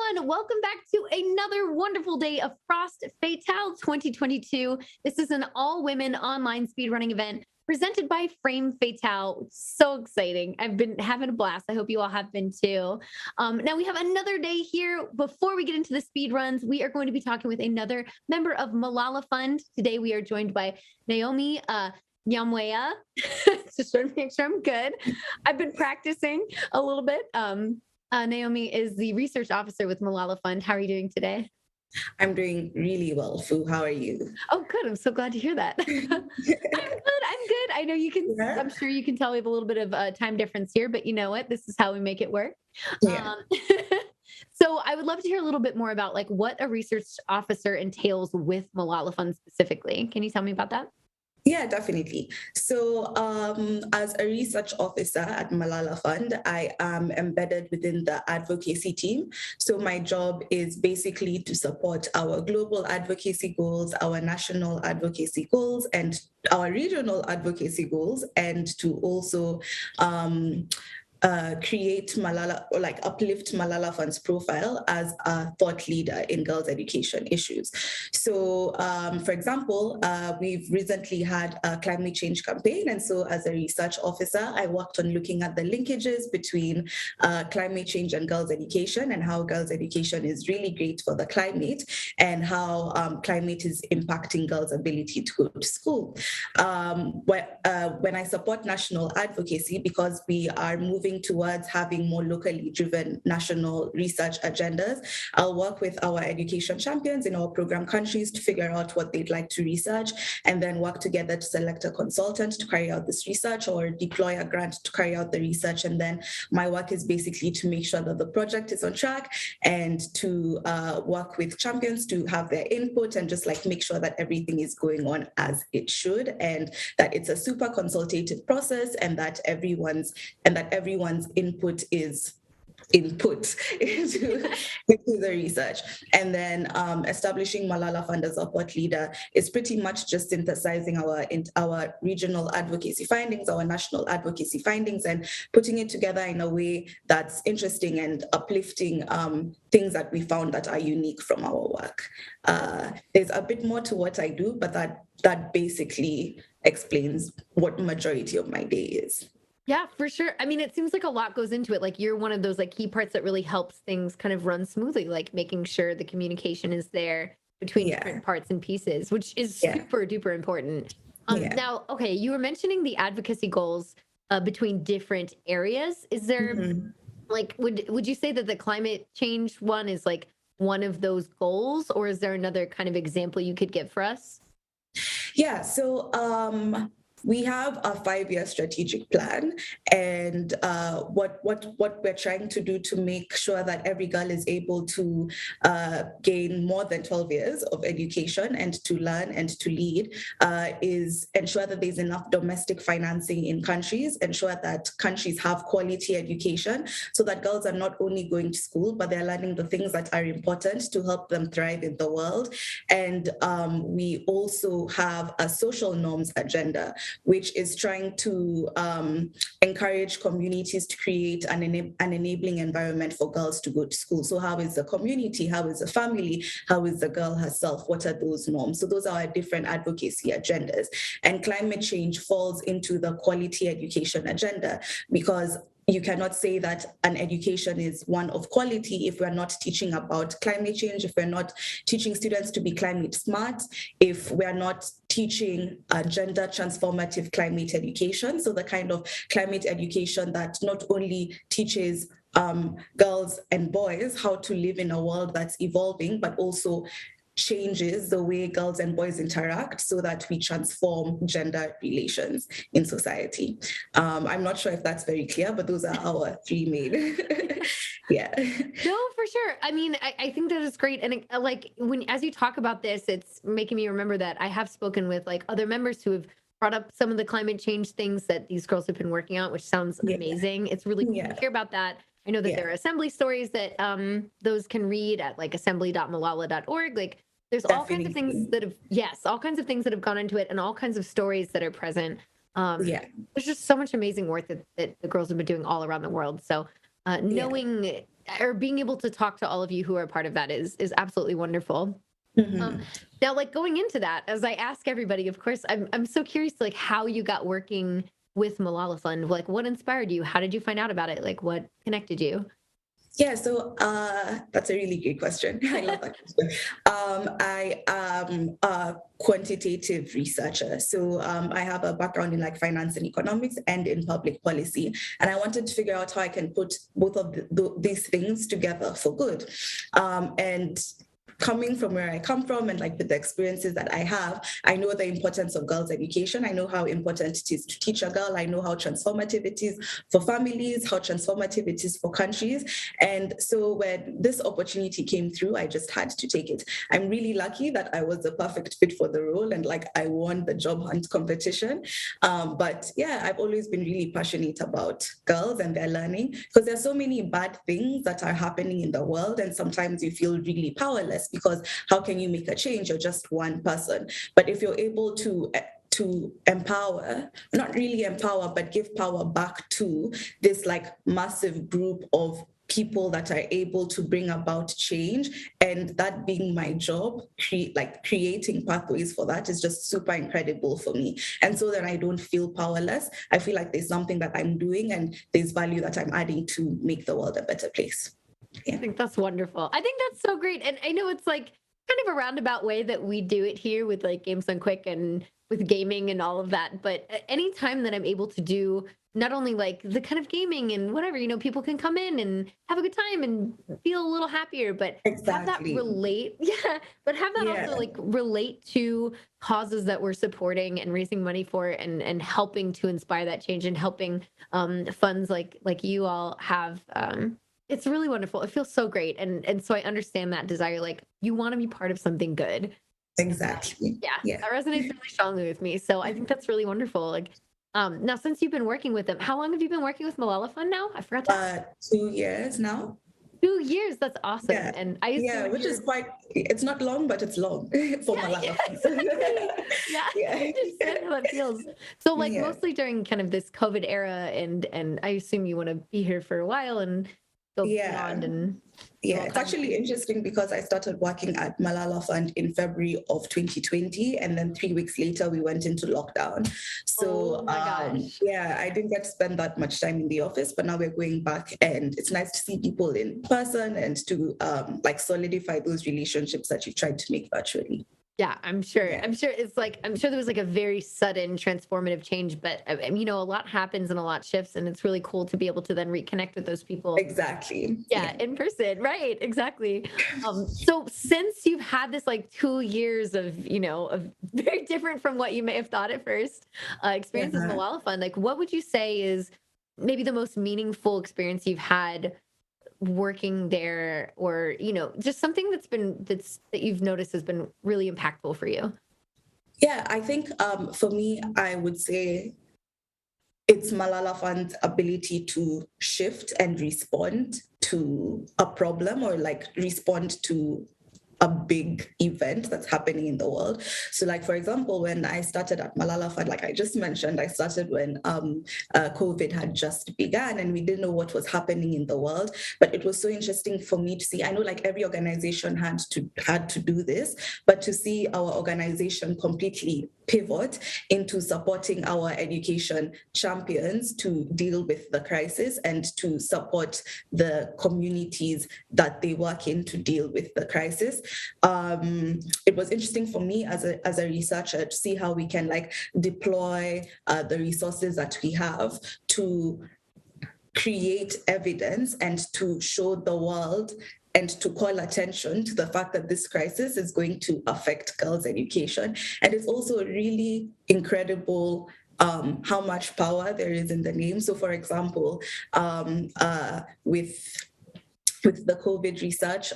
everyone. Welcome back to another wonderful day of Frost Fatale 2022. This is an all-women online speedrunning event presented by Frame Fatale. So exciting. I've been having a blast. I hope you all have been too. Now we have another day here. Before we get into the speed runs, we are going to be talking with another member of Malala Fund. Today we are joined by Naomi Nyamweya. Just trying to make sure I'm good. I've been practicing a little bit. Naomi is the research officer with Malala Fund. How are you doing today? I'm doing really well, Fu. How are you? Oh, good. I'm so glad to hear that. I'm good. I'm good. I know you can, Yeah. I'm sure you can tell we have a little bit of time difference here, but you know what? This is how we make it work. Yeah. So I would love to hear a little bit more about like what a research officer entails with Malala Fund specifically. Can you tell me about that? Yeah, definitely. So, as a research officer at Malala Fund, I am embedded within the advocacy team. So, my job is basically to support our global advocacy goals, our national advocacy goals, and our regional advocacy goals, and to also create Malala or like uplift Malala Fund's profile as a thought leader in girls' education issues. So, for example, we've recently had a climate change campaign. And so, as a research officer, I worked on looking at the linkages between climate change and girls' education and how girls' education is really great for the climate and how climate is impacting girls' ability to go to school. When I support national advocacy, because we are moving towards having more locally driven national research agendas, I'll work with our education champions in our program countries to figure out what they'd like to research and then work together to select a consultant to carry out this research or deploy a grant to carry out the research. And then my work is basically to make sure that the project is on track and to work with champions to have their input and just like make sure that everything is going on as it should and that it's a super consultative process and that everyone's input is input into the research. And then establishing Malala Fund as a thought leader is pretty much just synthesizing our regional advocacy findings, our national advocacy findings, and putting it together in a way that's interesting and uplifting things that we found that are unique from our work. There's a bit more to what I do, but that basically explains what majority of my day is. Yeah, for sure. I mean, it seems like a lot goes into it. Like you're one of those like key parts that really helps things kind of run smoothly, like making sure the communication is there between Yeah. different parts and pieces, which is Yeah. super duper important. Yeah. Now, okay, you were mentioning the advocacy goals between different areas. Is there Mhm. like would you say that the climate change one is like one of those goals, or is there another kind of example you could give for us? Yeah, so we have a 5-year strategic plan, and what we're trying to do to make sure that every girl is able to gain more than 12 years of education and to learn and to lead is ensure that there's enough domestic financing in countries, ensure that countries have quality education so that girls are not only going to school, but they're learning the things that are important to help them thrive in the world. And we also have a social norms agenda, which is trying to encourage communities to create an enabling environment for girls to go to school. So how is the community? How is the family? How is the girl herself? What are those norms? So those are our different advocacy agendas. And climate change falls into the quality education agenda because you cannot say that an education is one of quality if we're not teaching about climate change, if we're not teaching students to be climate smart, if we're not teaching gender transformative climate education. So the kind of climate education that not only teaches girls and boys how to live in a world that's evolving, but also changes the way girls and boys interact so that we transform gender relations in society. I'm not sure if that's very clear, but those are our three main. Yeah. No, for sure. I mean, I think that is great. And like when, as you talk about this, it's making me remember that I have spoken with like other members who have brought up some of the climate change things that these girls have been working on, which sounds Yeah. amazing. It's really cool to Yeah. hear about that. I know that Yeah. there are assembly stories that those can read at like assembly.malala.org. Like there's all kinds of things Definitely. that have, yes, all kinds of things that have gone into it and all kinds of stories that are present. Yeah. There's just so much amazing work that the girls have been doing all around the world. So knowing or being able to talk to all of you who are part of that is absolutely wonderful. Um, Mhm. Now, like going into that, as I ask everybody, of course, I'm so curious, like how you got working with Malala Fund. Like, what inspired you? How did you find out about it? Like, what connected you? Yeah, so that's a really great question. I love that question. I am a quantitative researcher. So I have a background in like finance and economics and in public policy. And I wanted to figure out how I can put both of these things together for good. And coming from where I come from and like with the experiences that I have, I know the importance of girls' education. I know how important it is to teach a girl. I know how transformative it is for families, how transformative it is for countries. And so when this opportunity came through, I just had to take it. I'm really lucky that I was the perfect fit for the role and like I won the job hunt competition. But yeah, I've always been really passionate about girls and their learning because there's so many bad things that are happening in the world. And sometimes you feel really powerless because how can you make a change? You're just one person. But if you're able to empower, not really empower, but give power back to this like massive group of people that are able to bring about change, and that being my job, creating pathways for that is just super incredible for me. And so then I don't feel powerless. I feel like there's something that I'm doing and there's value that I'm adding to make the world a better place. I Yeah. think that's wonderful. I think that's so great. And I know it's like kind of a roundabout way that we do it here with like Games Done Quick and with gaming and all of that. But anytime that I'm able to do not only like the kind of gaming and whatever, people can come in and have a good time and feel a little happier, but have that Exactly. relate. Yeah. But have that Yeah. also like relate to causes that we're supporting and raising money for and helping to inspire that change and helping funds like you all have it's really wonderful. It feels so great. And so I understand that desire. Like you want to be part of something good. Exactly. Yeah, Yeah. that resonates really strongly with me. So I think that's really wonderful. Like now since you've been working with them, how long have you been working with Malala Fund now? I forgot to ask. 2 years now. 2 years. That's awesome. Yeah. And I Yeah, assume which is you're quite, it's not long, but it's long for yeah, yeah, Malala. exactly. Yeah, I Yeah. understand how that feels. So like Yeah. mostly during kind of this COVID era and I assume you want to be here for a while and go Yeah. beyond and do Yeah, all it's kinds of actually things. interesting because I started working at Malala Fund in February of 2020, and then 3 weeks later we went into lockdown. Oh So my gosh. yeah, I didn't get to spend that much time in the office, but now we're going back, and it's nice to see people in person and to like solidify those relationships that you've tried to make virtually. Yeah, I'm sure. Yeah, I'm sure it's like I'm sure there was like a very sudden transformative change, but a lot happens and a lot shifts, and it's really cool to be able to then reconnect with those people. exactly. Yeah, Yeah. in person, right? Exactly. So since you've had this like 2 years of very different from what you may have thought at first, experience with Uh-huh. Malala Fund, like what would you say is maybe the most meaningful experience you've had working there or just something that you've noticed has been really impactful for you. Yeah, I think for me, I would say it's Malala Fund's ability to shift and respond to a problem or like respond to a big event that's happening in the world. So, like for example, when I started at Malala Fund, like I just mentioned, I started when COVID had just begun, and we didn't know what was happening in the world. But it was so interesting for me to see. I know like every organization had to do this, but to see our organization completely pivot into supporting our education champions to deal with the crisis and to support the communities that they work in to deal with the crisis. It was interesting for me as a researcher to see how we can like deploy the resources that we have to create evidence and to show the world and to call attention to the fact that this crisis is going to affect girls' education. And it's also really incredible how much power there is in the name. So, for example, with with the COVID research,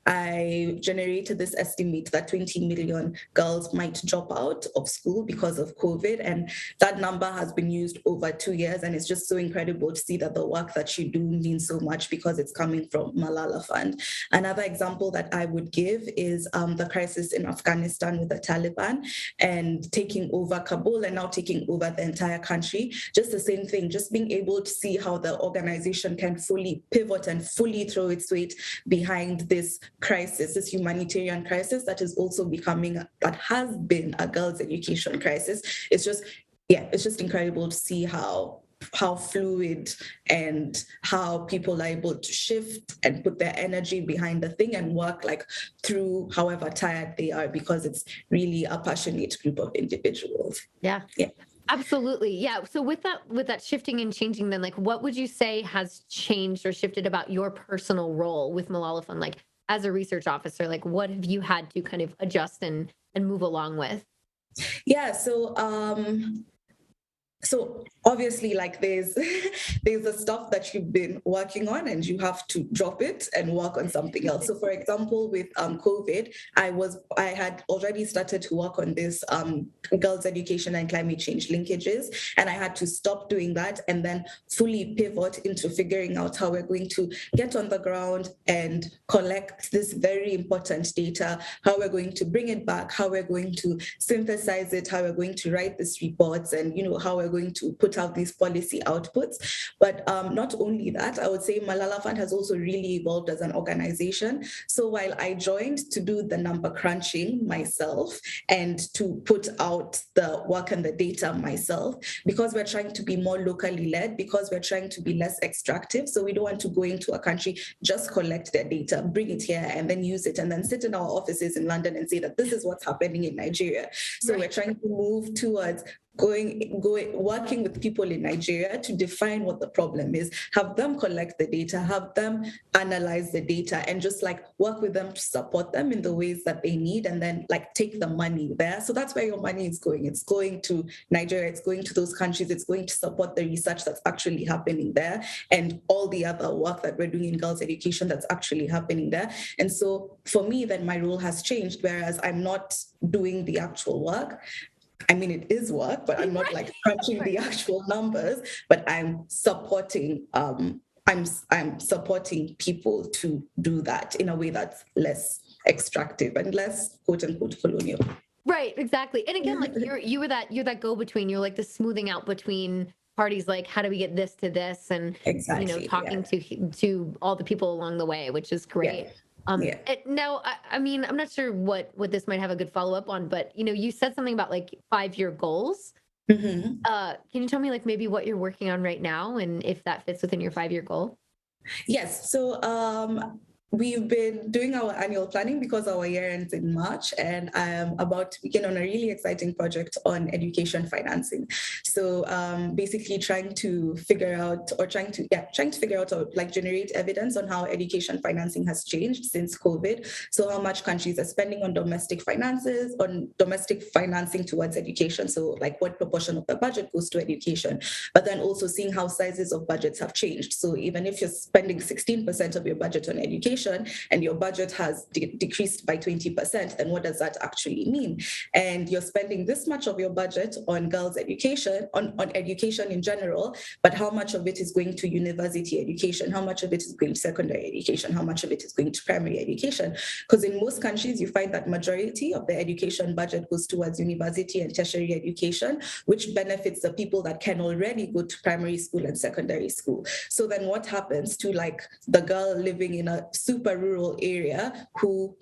I generated this estimate that 20 million girls might drop out of school because of COVID. And that number has been used over 2 years. And it's just so incredible to see that the work that you do means so much because it's coming from Malala Fund. Another example that I would give is the crisis in Afghanistan with the Taliban and taking over Kabul and now taking over the entire country. Just the same thing, just being able to see how the organization can fully pivot and fully throw its weight behind this crisis, this humanitarian crisis that is also becoming, that has been a girls' education crisis. It's just incredible to see how fluid and how people are able to shift and put their energy behind the thing and work like through however tired they are, because it's really a passionate group of individuals. Yeah. Absolutely. Yeah. So with that shifting and changing, then like what would you say has changed or shifted about your personal role with Malala Fund? Like as a research officer, like what have you had to kind of adjust and move along with? Yeah. So obviously, like there's the stuff that you've been working on and you have to drop it and work on something else. So for example, with COVID, I had already started to work on this girls' education and climate change linkages, and I had to stop doing that and then fully pivot into figuring out how we're going to get on the ground and collect this very important data, how we're going to bring it back, how we're going to synthesize it, how we're going to write these reports, and how we're going to put out these policy outputs. But not only that, I would say Malala Fund has also really evolved as an organization. So while I joined to do the number crunching myself and to put out the work and the data myself, because we're trying to be more locally led, because we're trying to be less extractive. So we don't want to go into a country, just collect their data, bring it here, and then use it, and then sit in our offices in London and say that this is what's happening in Nigeria. So We're trying to move towards working with people in Nigeria to define what the problem is, have them collect the data, have them analyze the data, and just like work with them to support them in the ways that they need, and then like take the money there. So that's where your money is going. It's going to Nigeria, it's going to those countries, it's going to support the research that's actually happening there and all the other work that we're doing in girls' education that's actually happening there. And so for me, then my role has changed, whereas I'm not doing the actual work. I mean, it is work, but I'm not like crunching the actual numbers, but I'm supporting I'm supporting people to do that in a way that's less extractive and less quote unquote colonial. Right, exactly. And again, like you're that go-between, you're like the smoothing out between parties, like how do we get this to this, and Exactly, talking to all the people along the way, which is great. Now, I mean, I'm not sure what this might have a good follow-up on, but you said something about like 5-year goals. Mm-hmm. Can you tell me like maybe what you're working on right now and if that fits within your 5-year goal? Yes. So we've been doing our annual planning because our year ends in March, and I am about to begin on a really exciting project on education financing. So basically trying to figure out or like generate evidence on how education financing has changed since COVID. So how much countries are spending on domestic financing towards education. So like what proportion of the budget goes to education, but then also seeing how sizes of budgets have changed. So even if you're spending 16% of your budget on education, and your budget has decreased by 20%, then what does that actually mean? And you're spending this much of your budget on girls' education, on education in general, but how much of it is going to university education? How much of it is going to secondary education? How much of it is going to primary education? Because in most countries, you find that majority of the education budget goes towards university and tertiary education, which benefits the people that can already go to primary school and secondary school. So then what happens to like the girl living in a super rural area who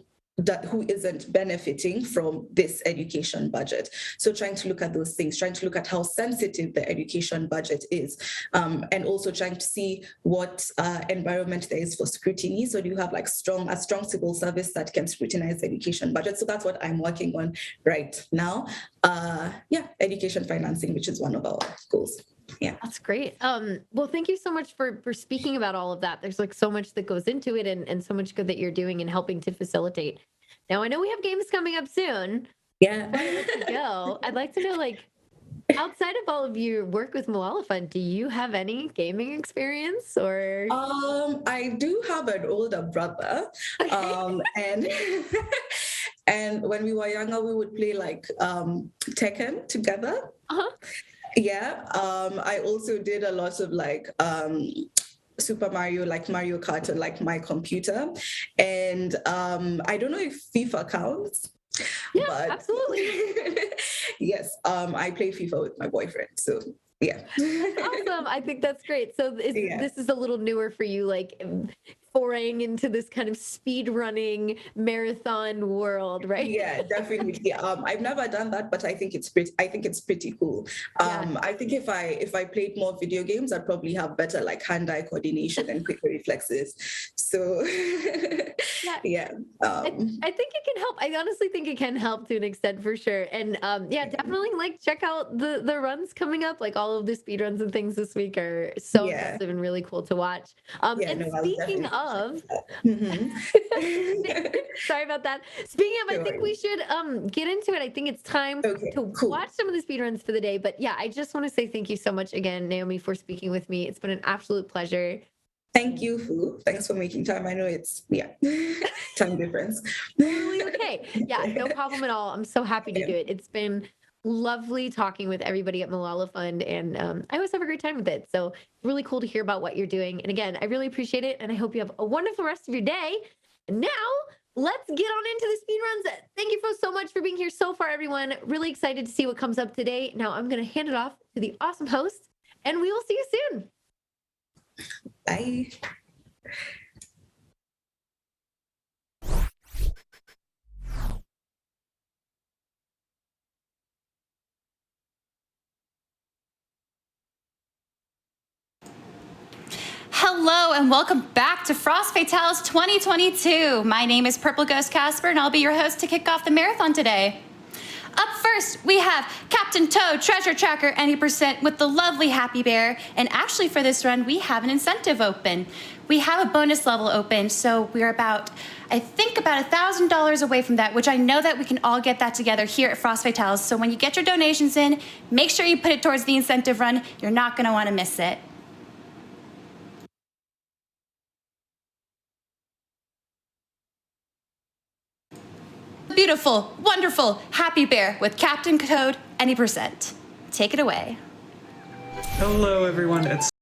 isn't benefiting from this education budget? So trying to look at those things, trying to look at how sensitive the education budget is, and also trying to see what environment there is for scrutiny. So do you have like a strong civil service that can scrutinize the education budget? So that's what I'm working on right now. Education financing, which is one of our goals. Yeah, that's great. Well, thank you so much for speaking about all of that. There's like so much that goes into it, and so much good that you're doing and helping to facilitate. Now I know we have games coming up soon. Yeah. Before I let you go, I'd like to know, like, Outside of all of your work with Malala Fund, do you have any gaming experience or? I do have an older brother, Okay. and and when we were younger, we would play like Tekken together. Uh-huh. Yeah. I also did a lot of like Super Mario, like Mario Kart on like my computer. And I don't know if FIFA counts, Yeah, but absolutely. yes, I play FIFA with my boyfriend. So yeah. That's awesome. I think that's great. So Yeah. this is a little newer for you, like foraying into this kind of speed running marathon world, right? Yeah, definitely. I've never done that, but I think it's pretty cool. Yeah. I think if I played more video games, I'd probably have better like hand-eye coordination and quicker reflexes. So Yeah. yeah. I think it can help. I honestly think it can help to an extent for sure. And yeah, definitely like check out the runs coming up. Like all of the speed runs and things this week are so Yeah. impressive and really cool to watch. Yeah, And no, I'll speaking definitely check of, that. Mhm. sorry about that. Speaking of, I think Sure. we should get into it. I think it's time Okay, to cool. watch some of the speed runs for the day. But yeah, I just want to say thank you so much again, Naomi, for speaking with me. It's been an absolute pleasure. Thank you, Fu. Thanks for making time. I know it's yeah, time difference. Totally okay. Yeah, no problem at all. I'm so happy to Yeah. do it. It's been lovely talking with everybody at Malala Fund, and I always have a great time with it. So really cool to hear about what you're doing. And again, I really appreciate it, and I hope you have a wonderful rest of your day. And now let's get on into the speed runs. Thank you so much for being here so far, everyone. Really excited to see what comes up today. Now I'm going to hand it off to the awesome host, and we will see you soon. Bye. Hello and welcome back to Frost Fatales 2022. My name is Purple Ghost Casper and I'll be your host to kick off the marathon today. Up first, we have Captain Toad Treasure Tracker any percent with the lovely Happy Bear. And actually for this run, we have an incentive open. We have a bonus level open, so we're about, I think about $1,000 away from that, which I know that we can all get that together here at Frost Fatales. So when you get your donations in, make sure you put it towards the incentive run. You're not gonna wanna miss it. Beautiful, wonderful, Happy Bear with Captain Toad any percent. Take it away. Hello, everyone. It's